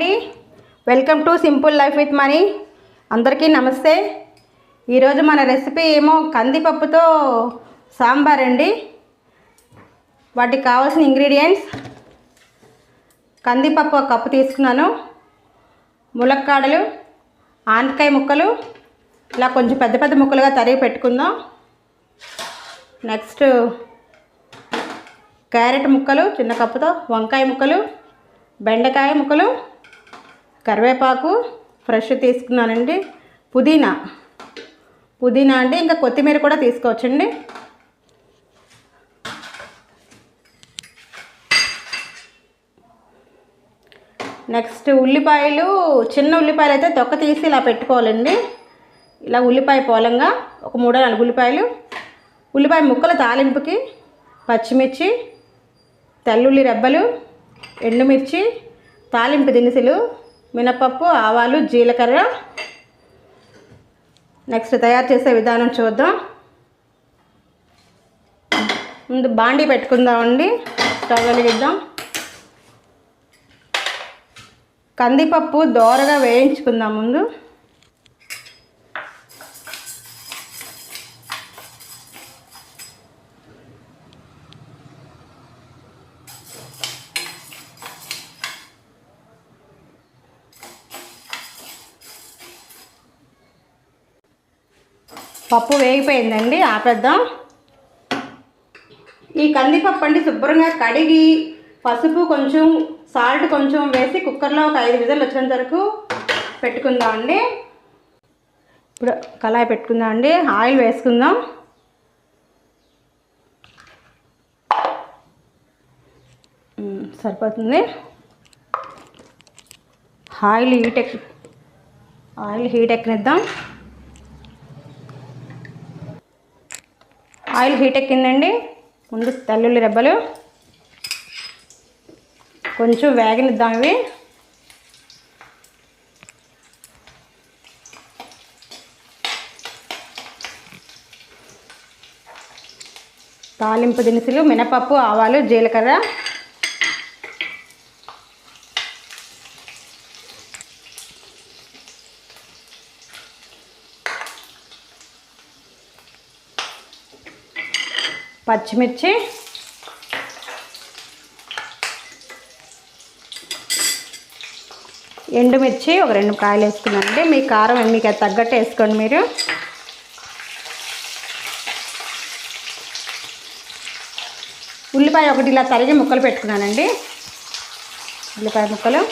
అండి, welcome to simple life with money. అందరికీ నమస్తే. ఈరోజు మన రెసిపీ ఏమో కందిపప్పుతో సాంబార్ అండి. వాటికి కావాల్సిన ఇంగ్రీడియంట్స్: కందిపప్పు 1 కప్పు తీసుకున్నాను, ములక్కాడలు, ఆనపకాయ ముక్కలు ఇలా కొంచెం పెద్ద పెద్ద ముక్కలుగా తరిగి పెట్టుకుందాం. నెక్స్ట్ క్యారెట్ ముక్కలు చిన్న కప్పుతో, వంకాయ ముక్కలు, బెండకాయ ముక్కలు, కరివేపాకు ఫ్రెష్ తీసుకున్నానండి, పుదీనా అంటే ఇంకా కొత్తిమీర కూడా తీసుకోవచ్చండి. నెక్స్ట్ ఉల్లిపాయలు, చిన్న ఉల్లిపాయలు అయితే తొక్క తీసి ఇలా పెట్టుకోవాలండి. ఇలా ఉల్లిపాయ పోలంగా ఒక 3-4 ఉల్లిపాయలు, ఉల్లిపాయ ముక్కల తాలింపుకి పచ్చిమిర్చి, తెల్లుల్లి రెబ్బలు, ఎండుమిర్చి, తాలింపు దినుసులు, మినపప్పు, ఆవాలు, జీలకర్ర. నెక్స్ట్ తయారు చేసే విధానం చూద్దాం. ముందు బాండీ పెట్టుకుందామండి. స్టవ్ వెలిగిద్దాం. కందిపప్పు దోరగా వేయించుకుందాం. ముందు పప్పు వేగిపోయిందండి, ఆపేద్దాం. ఈ కందిపప్పు అండి శుభ్రంగా కడిగి పసుపు కొంచెం, సాల్ట్ కొంచెం వేసి కుక్కర్లో ఒక 5 విజిల్లు వచ్చేంత వరకు పెట్టుకుందామండి. ఇప్పుడు కళాయి పెట్టుకుందామండి. ఆయిల్ వేసుకుందాం. సరిపోతుంది. ఆయిల్ హీట్ ఎక్కనిద్దాం. ఆయిల్ హీట్ ఎక్కిందండి. ముందు తెల్లుల్లి రెబ్బలు కొంచెం వేగనిద్దాం. ఇవి తాలింపు దినుసులు, మినపప్పు, ఆవాలు, జీలకర్ర, పచ్చిమిర్చి, ఎండుమిర్చి ఒక 2 కాయలు వేసుకున్నానండి. మీ కారం మీకు తగ్గట్టు వేసుకోండి మీరు. ఉల్లిపాయ ఒకటి ఇలా తరిగి ముక్కలు పెట్టుకున్నానండి. ఉల్లిపాయ ముక్కలు,